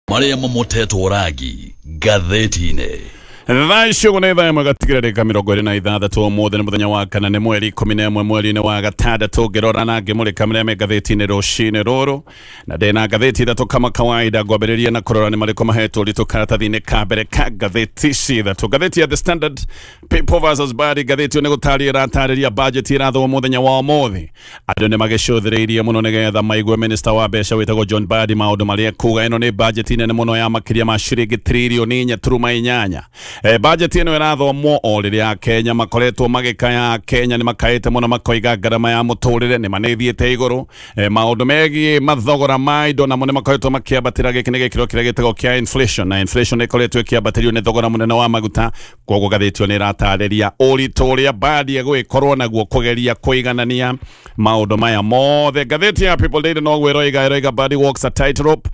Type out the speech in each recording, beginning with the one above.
Maria momoteto oragi gatheti-inĩ. Thaicũ nĩ thaa ĩmwe gatigira ndagĩka 26 ũmũthĩ nĩ mũthenya wa kana nĩ mweri 11 mweri-inĩ wa gatandatũ ngĩrora na ngĩmũrĩka marĩa me ngathĩti-inĩ rũcinĩ rũrũ na ndĩna ngathĩti ithatũ kama kawaida ngwambĩrĩria na kũrora nĩ marĩkũ mahetwo ũritũ karatathi-inĩ ka mbere ka ngathĩti ici ithatũ. Ngathĩti ya The Standard, People vs Bad, ngathĩti nĩ gũtarĩria ĩratarĩria budget irathwo mũthenya wa ũmũthĩ. Andũ nĩ magĩcũthĩrĩirie mũno nĩgetha maigue minister wa mbeca wĩtagwo John Badi maũndũ marĩa kuga ĩno nĩ budget nene mũno ya makĩria ma ciringi tririoni 4.8. Budget ino irathomwo o riria Kenya makoretwo magikaya. Kenya ni makaite muno makoiga garama ya muturire ni manithiete iguru. Maundu megie mathogora ma indo namo ni makoretwo makiambatira giki ni gikiro kiria gitego kia inflation, na inflation ikoretwo ikiambatirio ni thogora munene wa maguta. Koguo gathĩti ni iratarĩria ũritũ ũrĩa Badi egwikorwo naguo kugeria kuiganania maundu maya mothe. Gathĩti ya People Daily no gwĩroiga Badi walks a tightrope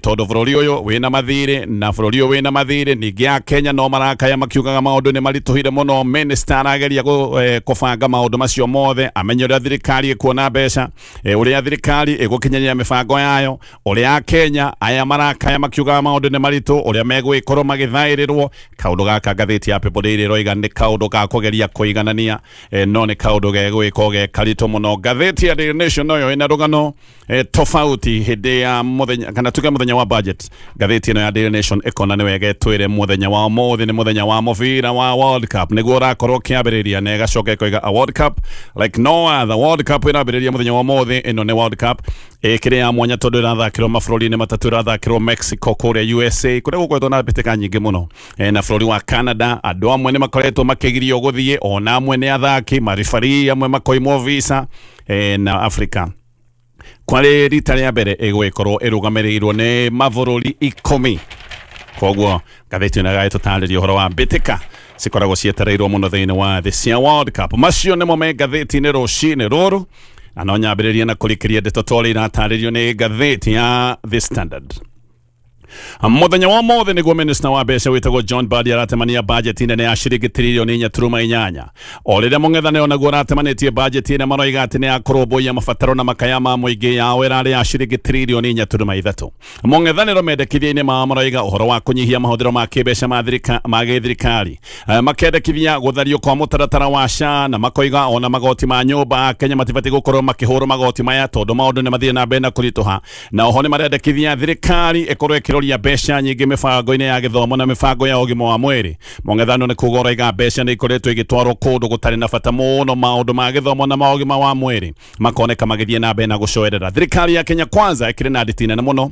tondu bũrũri ũyũ wĩna mathirĩ na bũrũri ũyũ wĩna mathirĩ ningĩ a Kenya no marakaya makiugaga maundu ni marituhire muno. Minister arageria kubanga maundu macio mothe amenye uria thirikari ikuona mbeca, uria thirikari igukinyania mibango yayo, uria Kenya aya marakaya makiugaga maundu ni maritu, uria megwikorwo magithairirwo. Kaundu gaka ngathĩti ya People Daily roiga ni kaundu ga kugeria kuiganania, no ni kaundu gegwiko ge karitu muno. Ngathĩti ya Daily Nation nayo ina rugano tofauti hindi ya muthenya kana tuge muthenya wa budget. Ngathĩti ino ya Daily Nation ikona ni wege twire muthenya wa ũmũthĩ ni muthenya wa muvira wa World Cup niguo rakorwo kiambiriria na igacoka ikoiga a World Cup like no other. World Cup irambiriria muthenya wa ũmũthĩ. Ino ni World Cup ikiri ya mwanya tondu irathakirwo mabũrũri-inĩ matatu. Irathakirwo Mexico, kuria USA, kuria gukoretwo na mbĩtĩka nyingĩ muno, na bũrũri wa Canada. Andũ amwe ni makoretwo makigirio guthie, ona amwe ni athaki marifari amwe makoimwo visa na Africa kwari rita rĩa mbere igwikorwo irũgamĩrĩirwo ni mabũrũri 10. Koguo ngathĩti ĩno ĩgatũtarĩria ũhoro wa mbĩtĩka cikoragwo cietereirwo mũno thĩinĩ wa thĩ cia World Cup. Macio nĩmo me ngathĩti-inĩ rũcinĩ rũrũ, na no nyambĩrĩrie na kũrĩkĩria ndeto tũrĩa iratarĩrio nĩ ngathĩti ya The Standard. Muthenya wa ũmũthĩ nĩguo minister wa mbeca wĩtagwo John Badi aratemania budget nene ya ciringi tririoni 4.8. O rĩrĩa mũng'ethanĩro naguo aratemanĩtie budget ĩrĩa maroiga atĩ nĩ ya kũrũmbũiya mabataro na makaya ma mũingĩ yao ĩrarĩ ya ciringi tririoni 4.3. Mũng'ethanĩro mendekithia-inĩ mao maroiga ũhoro wa kũnyihia mahũthĩro ma kĩmbeca ma gĩthirikari, makendekithia gũthario kwa mũtaratara wa SHA, na makoiga ona magoti ma nyũmba Kenya matibatiĩ gũkorwo makĩhũrwo magoti maya tondũ maũndũ nĩ mathiĩ na mbere na kũritũha. Na oho nĩ marendekithia thirikari ĩkorwo ĩkĩroria mbeca nyingĩ mĩbango-inĩ ya gĩthomo na mĩbango ya ũgima wa mwĩrĩ. Mũng'ethanĩro nĩ kuuga ũroiga mbeca nĩ ikoretwo igĩtwarwo kũndũ gũtarĩ na bata mũno maũndũ ma gĩthomo na ma ũgima wa mwĩrĩ makoneka magĩthiĩ na mbere na gũcoerera. Thirikari ya Kenya Kwanza ĩkĩrĩ na nditi nene mũno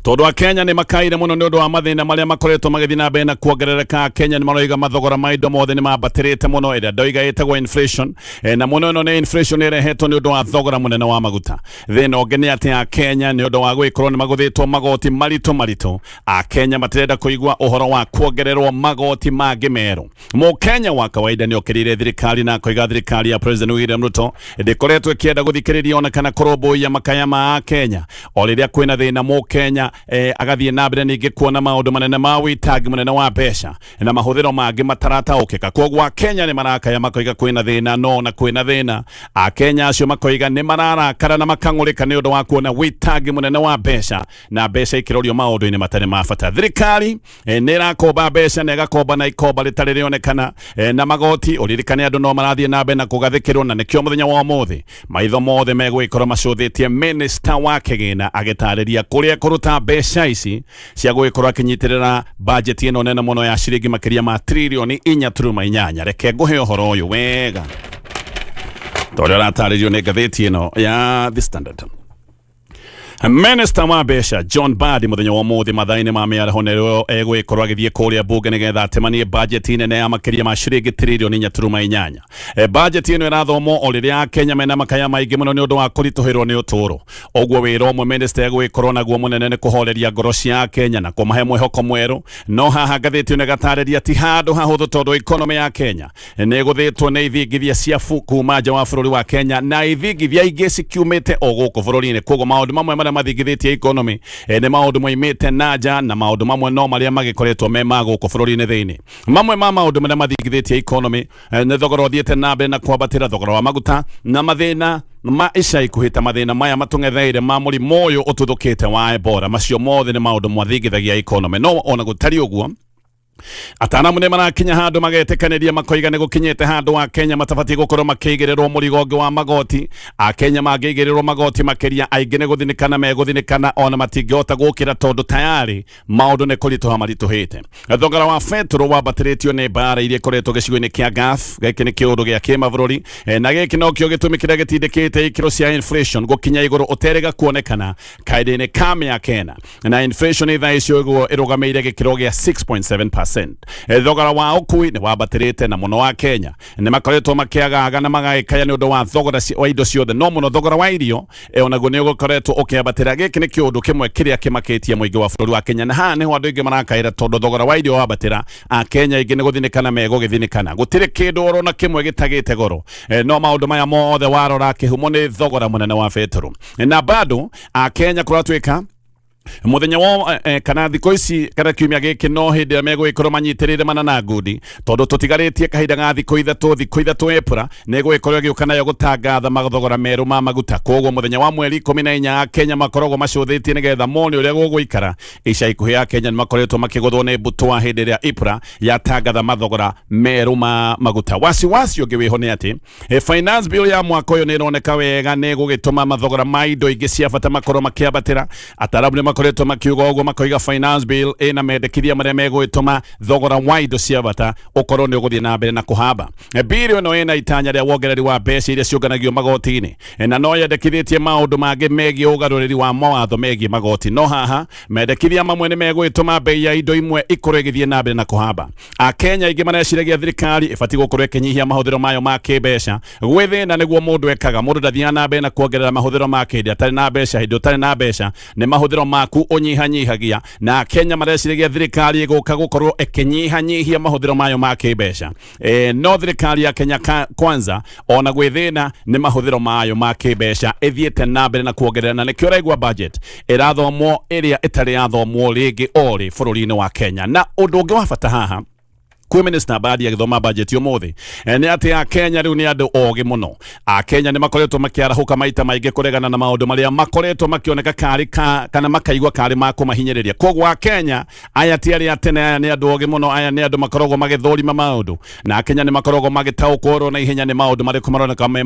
tondu a Kenya ni makaire muno ni undu wa mathina maria makoretwo magithii na mbere na kuongerereka. Kenya ni maroiga mathogora ma indo mothe ni mambatirite muno, ĩrĩa ndoiga ĩtagwo inflation, na muno ĩno ni inflation ĩrehetwo ni undu wa thogora munene wa maguta. Thĩna ũngĩ nĩ atĩ a Kenya ni undu wa gwĩkorwo ni magũthĩtwo magoti maritu. A Kenya matirenda kũigua ũhoro wa kuongererwo magoti mangĩ merũ. Mũkenya wa kawaida ni okĩrĩire thirikari na koiga thirikari ya President William Ruto ndĩkoretwo ĩkĩenda gũthikĩrĩria ona kana kũrũmbũiya makaya ma Kenya. O rĩrĩa kwĩna thĩna Kenya agathiĩ na mbere ningĩ kuona maũndũ manene ma wĩtangi munene wa mbeca na mahũthĩro mangĩ matarataũkĩka. Koguo Kenya nĩ marakaya makoiga kwĩna thĩna, no na kwĩna thĩna. A Kenya acio makoiga nĩ mararakara na makang'ũrĩka nĩ ũndũ wa kuona wĩtangi munene wa mbeca na mbeca ikĩrorio maũndũ-inĩ matarĩ ma bata. Thirikari nĩ ĩrakomba mbeca na ĩgakomba na ikomba rĩtarĩ rĩonekana na magoti. Ũririkane andũ no marathiĩ na mbere na kũgathĩkĩrwo, na nĩkĩo mũthenya wa ũmũthĩ maitho mothe megwĩkorwo macũthĩtie minister wa kĩgĩna agĩtarĩria kũrĩa kũruta mbeca ici cia gwĩkorwo akĩnyitĩrĩra budget ĩno nene mũno ya ciringi makĩria ma tririoni 4.8. Reke ngũhe ũhoro ũyũ wega tondũ aratarĩrio nĩ ngathĩti ĩno ya The Standard. Minister wa mbeca John Badi muthenya wa ũmũthĩ mathaa-inĩ ma mĩaraho nĩrĩo egwĩkorwo agĩthiĩ kũrĩa bunge nĩgetha atemanie budget nene ya makĩria ma ciringi tririoni 4.8. Budget ĩno ĩrathomwo o rĩrĩa Kenya mena makaya maingĩ mũno nĩ ũndũ wa kũritũhĩrwo nĩ ũtũũro. Ũguo wĩra ũmwe minister egwĩkorwo naguo mũnene nĩ kũhoreria ngoro cia Kenya na kũmahe mwĩhoko mwerũ. No haha ngathĩti ĩno ĩgatarĩria ti handũ hahũthũ tondũ economy ya Kenya nĩ ĩgũthĩtwo nĩ ithingithia cia kuma nja wa bũrũri wa Kenya na ithingithia ingĩ cikiumĩte o gũkũ bũrũri-inĩ. Koguo maũndũ mamwe marĩa maria mathingithitie economy ne maundu moimite naja na maundu mamwe no maria magikoretwo me mago ko bururi-ini thiini mamwe ma maundu maria mathingithitie economy ne thogora uthiite na mbere na kwambatira thogora wa maguta na mathina ma ica ikuhita mathina maya matungetheire ma murimu uyu ututhukite wa Ebola macio mothe ni maundu mwathingithagia economy no ona gutari uguo atanamu ne marakinya handu magetekaniria makoiga ne gukinyete handu wa Kenya matafati gukorwo makigirirwo murigonge wa magoti a Kenya magigirirwo magoti makiria aingi ne guthinikana meguthinikana ona matingihota gukira tondu tayari maundu ne kurituha marituhite thogora wa fetro wa batiritio ne bara iria koretwo gicigo-ini kia gas giki ni kiundu gia kimabururi na giki no kio gitumi kiria gitindikite ikiro cia inflation gukinya iguru uterega kuonekana kaide-ini kame ya Kenya na inflation itha icio guo irugameire gikiro gia 6.7%. Thogora wa ukui ni wabatirite na muno wa Kenya ni makoretwo makiagaga na magaikaya ni undu wa thogora wa indo ciothe no muno thogora wa irio onaguo ni ukoretwo ukiabatira giki ni kiundu kimwe kiria kimakitie muingi wa bururi wa Kenya na ha ni andu ingi marakaira tondu thogora wa irio wabatira a Kenya ingi ni guthinikana megugithinikana gutire kindu orona kimwe gitagite goro no maundu maya mothe warora kihumo ni thogora munene wa fetro na bado a Kenya kuratwika muthenya wo kana thiko ici kana kiumia giki no hindi ya megwikorwo manyitirire manana ngudi tondu tutigaritie kahinda ga thiko ithatu April negwikorwo giuka nayo gutangatha mathogora meru ma maguta koguo muthenya wa mweri 14 Kenya makoragwo macuthitie nigetha moni uria guguikara ica ikuhi ya Kenya makoretwo makiguthwo ni mbuto wa hindi ya April yatangatha mathogora meru ma maguta wasi ungi wiho ni ati finance bill ya mwaka uyu ni ironeka wega ni gugituma mathogora ma indo ingi cia bata makorwo makiabatira atarabu ni makoretwo makiuga uguo makoiga finance bill ina mendekithia maria megwituma thogora wa indo cia bata ukorwo ni uguthie na mbere na kuhamba bill ino ina itanya ria wongereri wa mbeca iria ciunganagio magoti-ini na no yendekithitie maundu mangi megie ugaruriri wa mawatho megie magoti no haha mendekithia mamwe ni megwituma bei ya indo imwe ikorwo igithie na mbere na kuhamba a Kenya ingi mareciragia thirikari ibati gukorwo ikinyihia mahuthiro mayo ma kimbeca gwithina niguo mundu ekaga mundu ndathia na mbere na kuongerera mahuthiro make hindi atari na mbeca hindi utari na mbeca ni mahuthiro maku unyihanyihagia na Kenya mareciragia thirikari iguka gukorwo ikinyihanyihia mahuthiro mayo ma kimbeca no thirikari ya Kenya kwanza ona gwithina ni mahuthiro mayo ma kimbeca ithiete na mbere na kuongerera na nikio raigwa budget irathomwo iria itari yathomwo ringi ori bururi-ini wa Kenya na undu ungi wa bata haha kwi minister badi ya githoma budget umuthi ni ati a Kenya riu ni andu ogi muno a Kenya ni makoretwo makiarahuka maita maingi kuregana na maundu maria makoretwo makioneka kari kana makaigwa kari ma kumahinyiriria koguo a Kenya aya ti aria tene aya ni andu ogi muno aya ni andu makoragwo magithorima maundu na a Kenya ni makoragwo magitaukoro na ihenya ni maundu mari kumaroneka me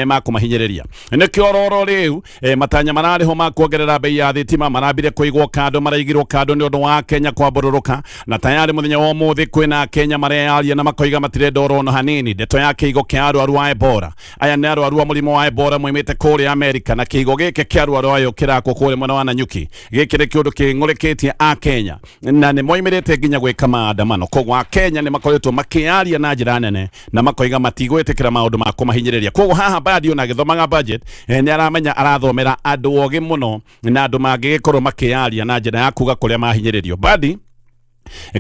ma kumahinyiriria ni kiororo riu matanya marariho ma kuongerera bei ya thitima marabire kuigwo kando maraigirwo kando ni undu wa Kenya kwabururuka na tayari muthenya wa umuthi na Kenya marearia na makoiga matire ndoro no hanini ndeto ya kiigo kia arwaru wa Ebola aya ni arwaru wa murimo wa Ebola moimite kuri America na kiigo gike kia arwaru ayo kirako kuri mwana wa Nanyuki gikire kiundu kingureketie a Kenya na ni moimirite nginya gwika maandamano koguo a Kenya ni makoretwo makiaria na njira nene na makoiga matigwetikira maundu ma kumahinyiriria koguo haha badi ona githomaga budget ni aramenya arathomera andu ogi muno na andu mangigikorwo makiaria na njira ya kuga kuria mahinyiririo badi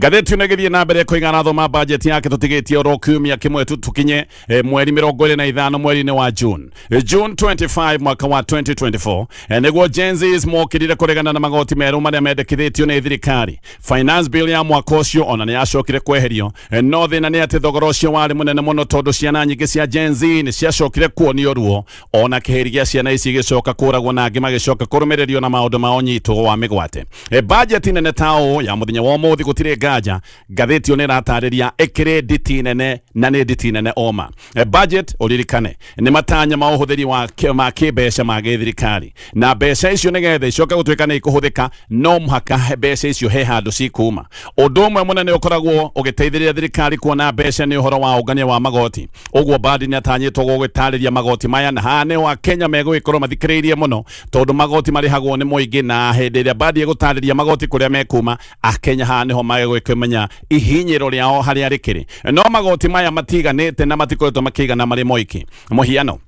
gatheti unegithie na mbere kuigana thoma budget yake tutigitie oro kiumia kimwe tukinye mweri 25 mweri-ini wa June 25 mwaka wa 2024 niguo Gen Z mokirire kuregana na magoti meru maria mendekithitio ni thirikari finance bill ya mwaka ucio ona ni yacokire kweherio no thina ni ati thogora ucio wari munene muno tondu ciana nyingi cia Gen Z ni ciacokire kuonio ruo ona kiheri gia ciana ici gicoka kuragwo na angi magicoka kurumiririo na maundu ma unyito wa migwate budget nene tao ya muthenya wa umuthi gutire ngaja gatheti one ratariria credit nene na ni nditi nene oma budget uririkane ni matanya ma uhuthiri wa kimbeca ma thirikari na mbeca icio nigetha icoka gutwika ni ikuhuthika no mhaka mbeca icio he handu cikuma undu umwe munene ukoragwo ugiteithĩrĩria thirikari kuona mbeca ni uhoro wa ungania wa magoti uguo badi ni atanyitwo gugitariria magoti maya na hane wa Kenya megwikorwo mathikiririe muno tondu magoti marihagwo ni muingi na hindi ria badi gutariria magoti kuria mekuma a Kenya hane ho magwikimenya ihinyiro riao haria rikiri no magoti maya matiganite na matikoretwo makigana mari moiki muhiano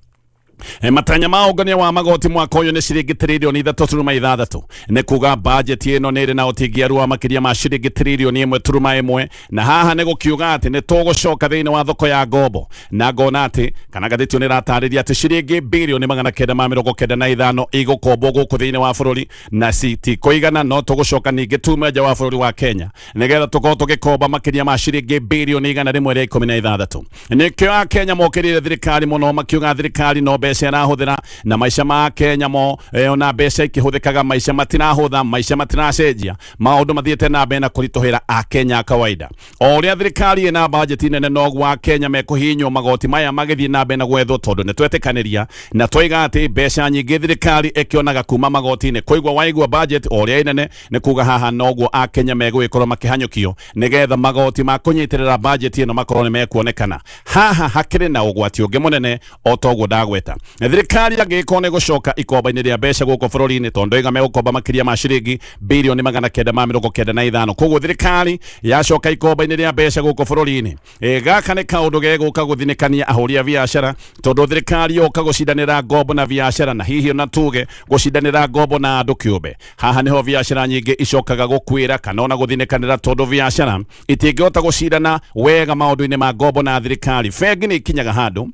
matanya maongania wa magoti mwaka uyu ni ciringi trilioni 3.6 ni kuga budget ino niri na utigiaru wa makiria ma ciringi trilioni 1.1 na haha ni gukiuga ati ni tugucoka thiini wa thoko ya ngombo na ngona ati kana gathiti ni ratariria ati ciringi bilioni 995 igukombwo guku thiini wa bururi na citi kuigana no tugucoka ningi tume nja wa bururi wa Kenya nigetha tukorwo tugikomba makiria ma ciringi bilioni 116 nikio Kenya mokirire thirikari muno makiuga thirikari no mbeca irahuthira na maisha ma Kenya mo ona mbeca ikihuthikaga maisha matinahutha maisha matinacenjia maundu mathiete na mbere na kurituhira a Kenya kawaida oria thirikari ina budget nene nogu wa Kenya mekuhinywo magoti maya magithie na mbere na gwetho tondu ni twetikaniria na twiga ati mbeca nyingi thirikari ikionaga kuma magoti-ini koigwa waigwa budget oria inene ni kuga haha nogu a Kenya megwikorwo makihanyukio nigetha magoti ma kunyitirira budget ino makorwo ni mekuonekana haha hakiri na ugwati ungi munene otoguo ndagweta thirikari agikone gucoka ikomba-ini ria mbeca guko bururi-ini tondu iga megukomba makiria ma ciringi bilioni 995 koguo thirikari yacoka ikomba-ini ria mbeca guko bururi-ini gaka ni kaundu geguka guthinikania ahuri a biashara tondu thirikari yoka gucindanira ngombo na biashara na hihi ona tuge gucindanira ngombo na andu kiumbe haha niho biashara nyingi icokaga gukwira kana ona guthinikanira tondu biashara itingihota gucindana wega maundu-ini ma ngombo na thirikari bengi ni ikinyaga handu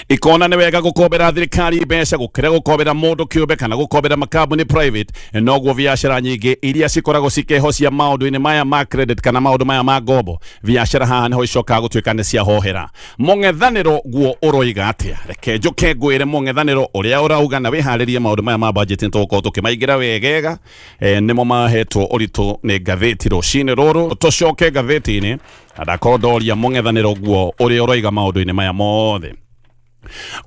ikona ni wega gukombera thirikari mbeca gukira gukombera mundu kiumbe kana gukombera makambuni private noguo biashara nyingi iria cikoragwo cikehocia maundu-ini maya ma credit kana maundu maya ma ngombo biashara haha niho icokaga gutuika ni cia hohera mungethaniro guo uroiga atia reke njuke ngwire mungethaniro uria urauga na wiharirie maundu maya ma budget ntuko tukimaingira wegega nimo mahetwo uritu ni ngathiti rucini ruru tucoke ngathiti-ini adakodoria mungethaniro guo uria uroiga maundu-ini maya mothe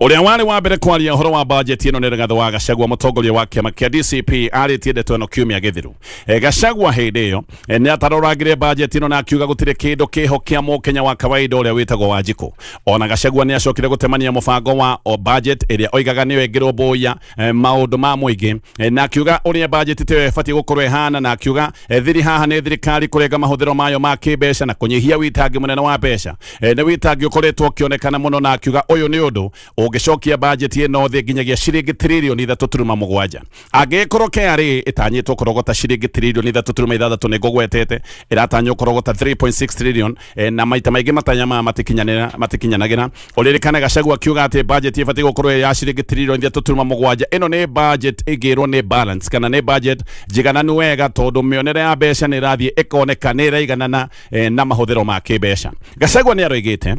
uria wari wa mbere kwaria horo wa budget ino ni Rigathi wa Gachagua mutongoria wa kiama kia DCP aritie ndeto ino kiumia githiru Gachagua hindi iyo ni ataroragire budget ino na akiuga gutire kindu kihokia mukenya wa kawaida uria witagwo Wanjiku ona Gachagua ni acokire gutemania mubango wa budget iria oigaga ni wengirwo boya maundu ma muingi na akiuga uria budget te ifati gukorwo ihana na akiuga thiri haha ni thirikari kurenga mahuthiro mayo ma kimbeca na kunyihia witangi munene wa mbeca ni witangi ukoretwo kionekana muno na akiuga uyu ni undu ugicokia budget ino thi nginyagia ciringi trilioni 3.7 agikorwo KRA itanyitwo kurogota ciringi trilioni 3.6 ni ngugwetete iratanyo kurogota 3.6 trillion na maita maingi matanya ma matikinyanagira uririkane Gachagua kiuga ati budget ifati gukorwo ya ciringi trilioni 3.7 ino ni budget igirwo ni balance kana ni budget jigananu wega tondu mionere ya mbeca ni rathie ikoneka igana na mahuthiro ma kimbeca Gachagua ni aroigite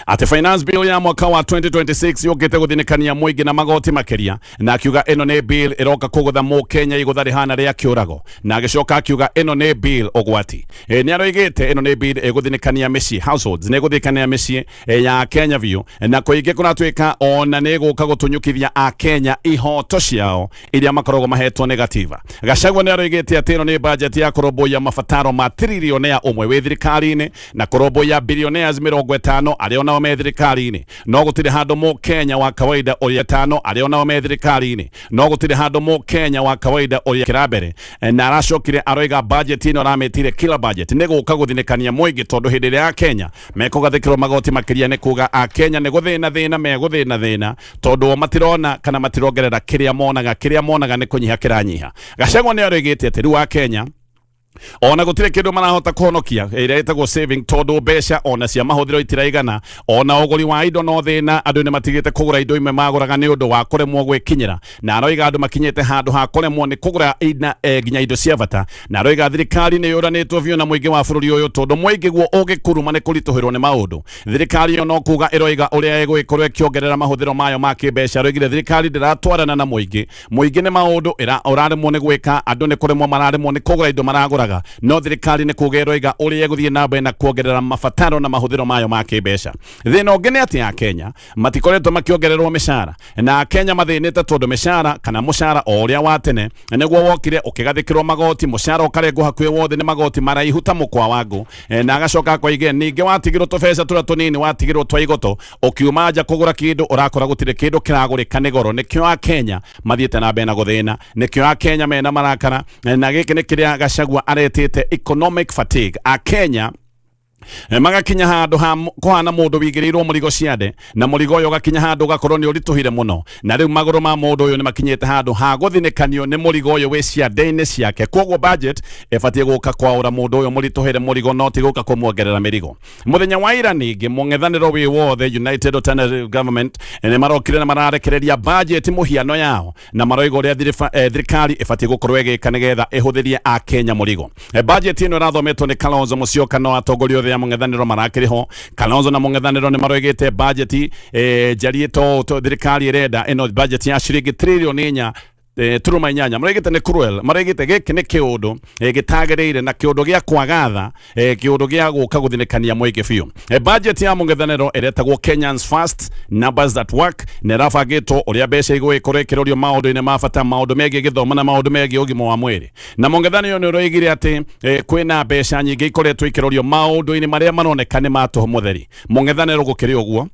ati finance bill ya mwaka wa 2026 yogete guthinikania muingi na magoti makiria na akiuga ino ni bill iroka kugutha Mukenya iguthari hana ria kiurago na agicoka akiuga ino ni bill ogwati ni aroigite ino ni bill iguthinikania micii households ni guthinikania micii ya Kenya view na kuingi kunatwika ona ni guka gutunyukithia a Kenya ihoto ciao iria makorogwo mahetwo negativa Gachagua ni aroigite ati ino ni budget ya kuromboya mafataro ma trilioni ya umwe wi thirikari-ini na kuromboya billionaires 50 aria ona me thirikari-ini no gutire handu Mukenya wa kawaida uria 5 aria ona me thirikari-ini no gutire handu Mukenya wa kawaida uria kirambere na aracokire aroiga budget ino rametire kila budget ni guka guthinikania muingi tondu hindi ria Kenya mekugathikirwo magoti makiria ni kuga a Kenya ni guthina meguthina tondu matirona kana matirongerera kiria monaga ni kunyiha kiranyiha Gachagua ni aroigite ati riu a Kenya ona gutire kindu marahota kuhonokia iria itagwo saving tondu mbeca ona cia mahuthiro itiraigana ona uguri wa indo no thina andu ni matigite kugura indo imwe maguraga ni undu wa kuremwo gwikinyira na aroiga andu makinyite handu ha kuremwo ni kugura ina nginya indo cia bata na aroiga thirikari ni yuranitwo biu na muingi wa bururi uyu tondu muingi guo ugikuruma ni kurituhirwo ni maundu thirikari yo no kuga iroiga uria igwikorwo ikiongerera mahuthiro mayo ma kimbeca aroigire thirikari ndiratwarana na muingi ni maundu uraremwo ni gwika andu ni kuremwo mararemwo ni kugura indo maragura no thirikari ni kugero iga uria guthie na mbere na kuongerera mafataro na mahuthiro mayo ma kimbeca thina ngene ati ya Kenya matikoretwo makiongererwo mishara na Kenya mathinite tondu mishara kana mushara uria watene niguo wokire ukigathikirwo magoti mushara ukarengwo hakwi wothe ni magoti maraihu ta mukwa wangu na agacoka kwa ige ninge watigirwo tubeca turia tunini watigirwo twa igoto ukiuma nja kugura kindu urakora gutire kindu kiragurika ni goro nikio a Kenya mathiete na mbere na guthina nikio a Kenya mena marakara na giki ni kiria Gachagua aretete economic fatigue a Kenya magakinya handu kuhana mundu wigirirwo murigo ciande na murigo uyu gakinya handu gakorwo ni urituhire muno na riu maguru ma mundu uyu ni makinyite handu ha guthinikanio ni murigo uyu wi ciande-ini ciake koguo budget ibatie guka kwaura mundu uyu murituhire murigo no ti guka kumuongerera mirigo muthenya wa ira ningi mung'ethaniro wi wothe United Alternative Government ni marokire na mararekereria budget muhiano yao na maroigo ria thirikari ibatie gukorwo igika nigetha ihuthirie a Kenya murigo budget ino rathometwo ni Kalonzo Musyoka no atongoria othe ya mung'ethaniro marakiriho Kalonzo na mung'ethaniro ni maroigite budget jarieto thirikari irenda ino budget ya ciringi trillion inya turuma inyanya maregete ne cruel maregete geke ne kiundu gitagereire na kiundu gia kwagatha kiundu gia guka guthinikania mweke biu budget ya mung'ethaniro iretagwo Kenyans First Numbers That Work ne rafagitwo uria mbeca igwikorekererio maundu-ini ma bata maundu megie githomo na maundu megie ugima wa mwiri na mung'ethaniro ni uroigire ati kwina mbeca nyingi ikoretwo ikirorio maundu-ini maria maroneka ni matuhu mutheri mung'ethaniro gukiri uguo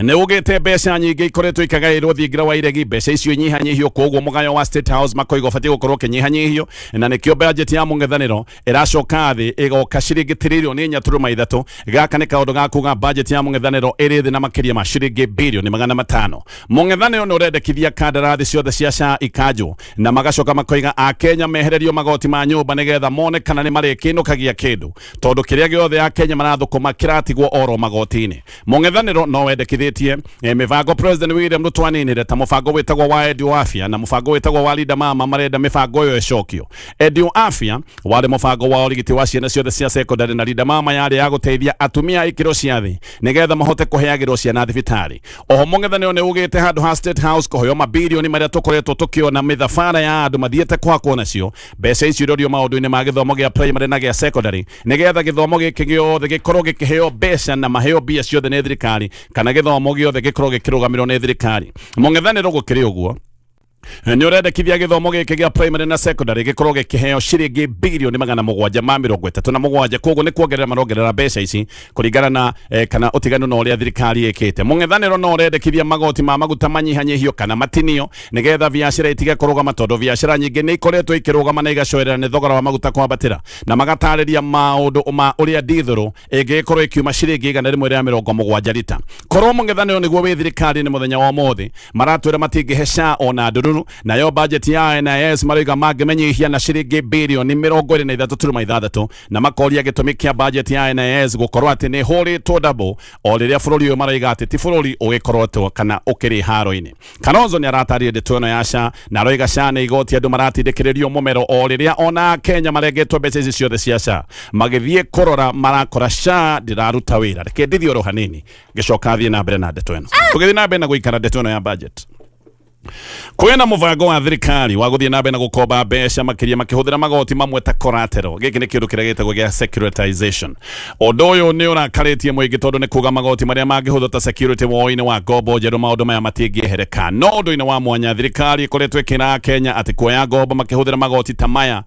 ne ugete mbeca nyingi ikoretwo ikagairwo thingira wa iregi mbeca icio nyihanyihio koguo mugayo wa State House makoigo batie gukorwo kinyihanyihio na nikio budget ya mung'ethaniro iracoka thi igoka ciringi trillion inya turuma ithatu gaka ni kaundu ga kuga budget ya mung'ethaniro iri thi na makiria ma ciringi billion 500 mung'ethaniro no rendekithia kandarathi ciothe cia SHA ikanjo na magacoka makoiga a Kenya mehererio magoti ma nyumba nigetha mone kana ni mari kinukagia kindu tondu kiria giothe ya Kenya marathukuma kiratigwo oro magoti-ini mung'ethaniro no wende kithitie mivango President William Ruto aninire ta mufango witagwo wa Edio Afya na mufango witagwo wa Linda Mama marenda mifango yo ecokio Edio Afya wari mufango wa urigiti wa ciana ciothe cia secondary na Linda Mama yari ya guteithia atumia ikiro cia thi nigetha mahote kuheagirwo ciana thibitari oho mung'ethaniro ni ugite handu ha State House kuhoyo mabilioni maria tukoretwo tukiona mithafara ya andu mathiete kwakwo nacio mbeca icio irorio maundu-ini ma githomo gia primary na gia secondary nigetha githomo giki giothe gikorwo gikiheo mbeca na maheo bia ciothe ni thirikari kana githomo giothe gikorwo gikirugamirwo ni thirikari mung'ethaniro gukiri uguo ni urendekithia githomo giki gia primary na secondary gikorwo gikiheo ciringi bilioni 737 koguo ni kuongerera marongerera mbeca ici kuringana na kana utiganu no uria thirikari ikite mung'ethaniro no urendekithia magoti ma maguta manyihanyihio kana matinio nigetha biashara itige kurugama tondu biashara nyingi ni ikoretwo ikirugama na igacoerera ni thogora wa maguta kwambatira na magatariria maundu ma uria dithuru ingikorwo ikiuma ciringi 170 lita korwo mung'ethaniro niguo wi thirikari ni muthenya wa mothi maratwira matingihe SHA ona ndururu na yo budget ya NIS mariga mangimenyihia na ciringi bilioni 23.6 na makoria gitumi kia budget ya NIS gukorwo ati ni huritwo double o riria bururi uyu maraiga ati ti bururi ugikorotwo kana ukiri haro-ini Kalonzo ni aratarie ndeto ino ya SHA na roiga SHA ni igoti andu maratindikiririo mumero o riria ona Kenya maregetwo mbeca ici ciothe cia SHA magithie kurora marakora SHA ndiraruta wira reke ndithio ro hanini gicoka thie na mbere na ndeto ino tugithie na mbere na guikara ndeto ino ya budget kwena muvango wa thirikari wa guthie na mbere na gukomba mbeca makiria makihuthira magoti mamwe ta collateral giki ni kindu kiria gitagwo gia securitization undu uyu ni urakaritie mwingi tondu ni kuga magoti maria mangihutha ta security woini wa ngombo njeru maundu maya matingiehereka no undu-ini wa mwanya thirikari ikoretwo ikira Kenya ati kuoya ngombo makihuthira magoti ta maya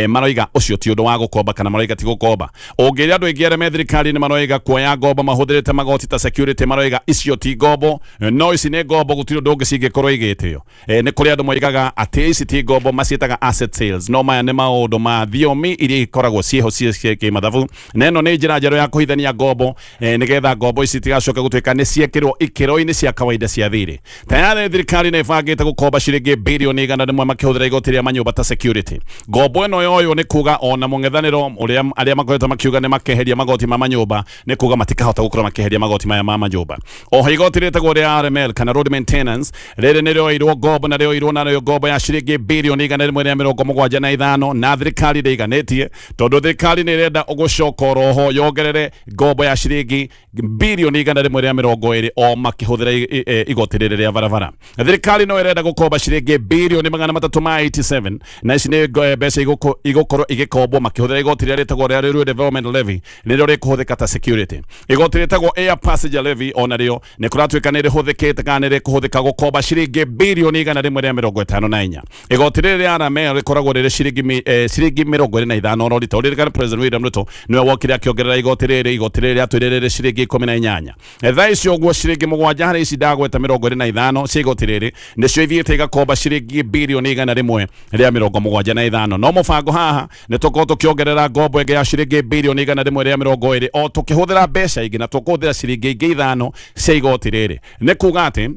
maroiga ucio ti undu wa gukomba kana maroiga ti gukomba ungiria andu aingi areme thirikari ni maroiga kuoya ngombo mahuthirite magoti ta security maroiga icio ti ngombo no ici ni ngombo gutiri undu ungi cingikorwo igitio ni kuri andu moigaga ati ici ti ngombo macietaga asset sales no maya ni maundu ma thiomi iria ikoragwo cieho cie mathabu na ino ni njira njeru ya kuhithania ngombo nigetha ngombo ici tigacoka gutuika ni ciekirwo ikiro-ini cia kawaida cia thiri tayari thirikari ni ibangite gukomba ciringi bilioni 100 makihuthira igoti ria manyumba ta security ngombo ino yoyo ni kuga ona mung'ethaniro uria aria makoretwo makiuga ni makeheria magoti ma manyumba ni kuga matikahota gukorwo makeheria magoti maya ma manyumba oho igoti ritagwo ria RML kana road maintenance riri nirio irwo ngombo na rĩo irwo nayo ngombo ya ciringi bilioni 175 na thirikari ndaiganitie tondu thirikari ni irenda ugucoka roho yongerere ngombo ya ciringi bilioni 120 o makihuthira igoti riri ria barabara thirikari no irenda gukomba ciringi bilioni 387 na ici ni mbeca igukorwo igikombwo makihuthira igoti rĩa ritagwo ria Railway Development Levy nirio rikuhuthika ta security igoti ritagwo Air Passenger Levy ona rio ni kuratuika ni rihuthikite kana ni rikuhuthika gukomba ciringi bilioni igana rimwe rĩa 54 igoti rĩrĩ arame rĩkoragwo rĩrĩ ciringi 25 no rita rĩrĩ President William Ruto niwe wokire akiongerera igoti rĩrĩ atwĩrĩre rĩrĩ ciringi 18 thaa icio guo ciringi 7 harĩ ici ndagweta 25 cia igoti rĩrĩ nĩcio ithiĩte igakomba ciringi bilioni igana rimwe rĩa 75 no mũbango haha nĩ tũkorwo tũkĩongerera ngombo ĩngĩ ya ciringi bilioni igana rimwe rĩa 20 o tũkĩhũthĩra mbeca ingĩ na tũkũhũthĩra ciringi ingĩ 5 cia igoti rĩrĩ nĩ kuga atĩ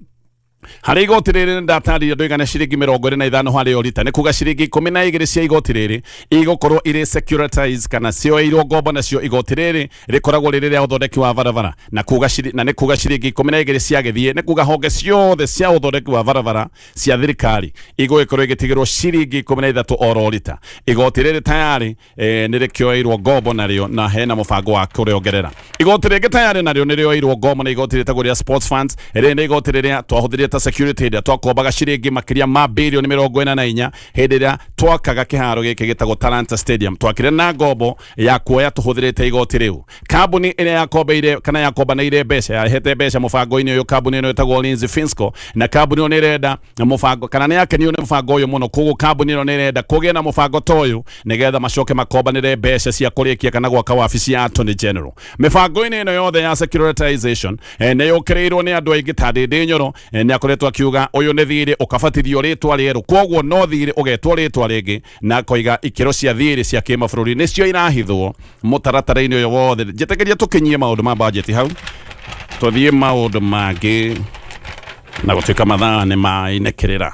harĩ igoti rĩrĩ ndatarĩria andũ igana ciringi 25 harĩ o rita nĩ kuga ciringi 12 cia igoti rĩrĩ igũkorwo irĩ securitize kana cioeirwo ngombo nacio igoti rĩrĩ rĩkoragwo rĩrĩ rĩa ũthondeki wa barabara na nĩ kuga ciringi 12 cia gĩthiĩ nĩ kuga honge ciothe cia ũthondeki wa barabara cia thirikari igũgĩkorwo igĩtigĩrwo ciringi 13 oro rita igoti rĩrĩ tayari nĩ rĩkĩoeirwo ngombo narĩo na hena mũbango wa kũrĩongerera igoti rĩngĩ tayari narĩo nĩ rĩoeirwo ngombo na igoti rĩtagwo rĩa sports funds rĩrĩ nĩ igoti rĩrĩa twahũthĩrĩte security ĩrĩa twakombaga ciringi makĩria ma bilioni 44 hĩndĩ ĩrĩa twakaga kĩharo gĩkĩ gĩtagwo Talanta Stadium twakire na ngombo ya kuoya tũhũthĩrĩte igoti rĩu kambuni ĩrĩa yakombeire kana yakombanĩire mbeca yahete mbeca mũbango-inĩ ũyũ kambuni ĩno ĩtagwo Fiscal na kambuni ĩno nĩ ĩrenda mũbango kana nĩ yakenio nĩ mũbango ũyũ mũno koguo kambuni ĩno nĩ ĩrenda kũgĩa na mũbango ta ũyũ nĩgetha macoke makombanĩre mbeca cia kũrĩkia kana gwaka wabici ya Attorney General mĩbango-inĩ ĩno yothe ya securitization nĩ yũkĩrĩirwo nĩ andũ aingĩ ta Ndĩndĩ Nyoro akoretwo akiuga uyu nĩ thirĩ ũkabatithio rĩtwa rĩerũ koguo no thirĩ ũgetwo rĩtwa rĩngĩ na koiga ikĩro cia thirĩ cia kĩmabũrũri nĩcio irahithwo mũtaratara-inĩ ũyũ wothe njĩtĩkĩria tũkinyie maũndũ ma budget hau tũthiĩ maũndũ mangĩ na gũtuĩka mathaa nĩ mainĩkĩrĩra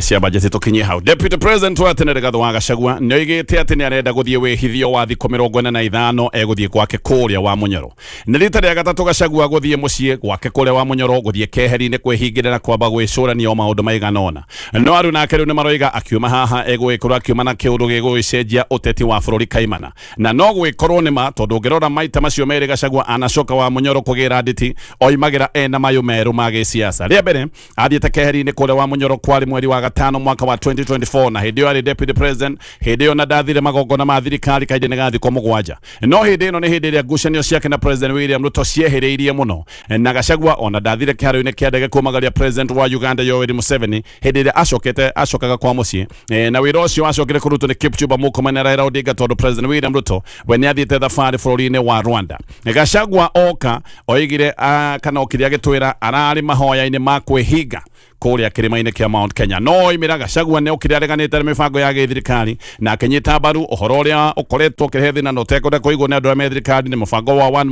cia budget tukinyie hau Deputy President wa tene Rigathi wa Gachagua nĩoigĩte atĩ nĩ arenda gũthiĩ wĩhithio wa thikũ 45 egũthiĩ gwake kũrĩa wa Munyoro nĩ rita rĩa gatatũ Gachagua gũthiĩ mũciĩ gwake kũrĩa wa Munyoro gũthiĩ keheri-inĩ kwĩhingĩra na kwamba gwĩcũrania o maũndũ maigana ũna no arũ nake rĩu nĩ maroiga akiuma haha egũgĩkorwo akiuma na kĩũndũ gĩgũgĩcenjia ũteti wa bũrũri kaimana na no gwĩkorwo nĩma tondũ ũngĩrora maita macio merĩ Gachagua anacoka wa Munyoro kũgĩra nditi oimagĩra ena mayũ merũ ma gĩsiasa rĩa mbere athiĩte keheri-inĩ kũrĩa wa Munyoro kwarĩ mweri wa gatano mwaka wa 2024 na hĩndĩ ĩyo arĩ Deputy President hĩndĩ ĩyo na ndathire magongona ma thirikari kaingĩ nĩ gathikwo mũgwanja no hĩndĩ ĩno nĩ hĩndĩ ĩrĩa ngucanio ciake na President William Ruto ciehĩrĩirie mũno na Gachagua ona ndathire kĩharo-inĩ kĩa ndege kumagaria President wa Uganda Yoweri Museveni hĩndĩ ĩrĩa acokaga kwa mũciĩ na wĩra ũcio acokire kũrutwo nĩ Kipchumba Murkomen na Raila Odinga tondũ President William Ruto we nĩ athiĩte thabarĩ bũrũri-inĩ wa Rwanda Gachagua oka oigire kana okire agĩtwĩra ararĩ mahoya-inĩ ma kwĩhinga kũrĩa kĩrĩma-inĩ kĩa Mount Kenya no oimĩra Gachagua nĩ okire areganĩte na mĩbango ya gĩthirikari na akĩnyita mbaru ũhoro ũrĩa ũkoretwo ũkĩrehe thĩna na ũtekwenda kũigwo nĩ andũ arĩa me thirikari nĩ mũbango wa one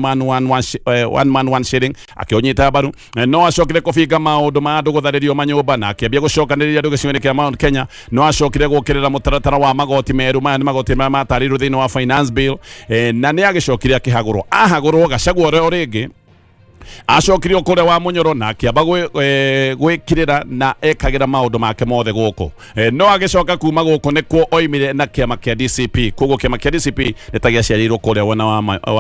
man one shilling akĩũnyita mbaru no acokire kũbinga maũndũ ma andũ gũtharĩrio manyũmba na akĩambia gũcokanĩrĩria andũ gĩcigo-inĩ kĩa Mount Kenya no acokire gũkĩrĩra mũtaratara wa magoti merũ maya nĩ magoti marĩa matarĩirwo thĩinĩ wa finance bill na nĩ agĩcokire ahagũrwo Gachagua ũrĩa rĩngĩ acokirio kũrĩa wa Munyoro na akĩamba gwĩkirĩra na ekagĩra maũndũ make mothe gũkũ no agĩcoka kuma gũkũ nĩkuo oimire na kĩama kĩa DCP koguo kĩama kĩa DCP nĩtagĩaciarĩirwo kũrĩa wena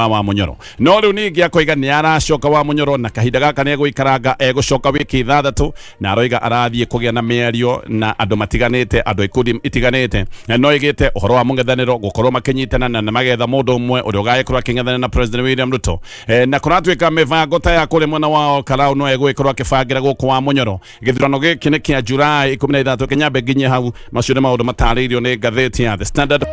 wa Munyoro no rĩu ningĩ akoiga nĩ aracoka wa Munyoro na kahinda gaka nĩ egũikaranga egũcoka wiki 6 na aroiga arathiĩ kũgĩa na mĩario na andũ matiganĩte andũ ikundi itiganĩte no igĩte ũhoro wa mũng'ethanĩro gũkorwo makĩnyitana na magetha mũndũ ũmwe ũrĩa ũgagĩkorwo akĩng'ethanĩra na President William Ruto na kũratuĩka mĩbango ta ya kũrĩ mwena wa Karau no egũgĩkorwo akĩbangĩra gũkũ wa Munyoro gĩthurano gĩkĩ nĩ kĩa Julai 13 Kenya nginya hau macio nĩ maũndũ matarĩirio nĩ ngathĩti ya The Standard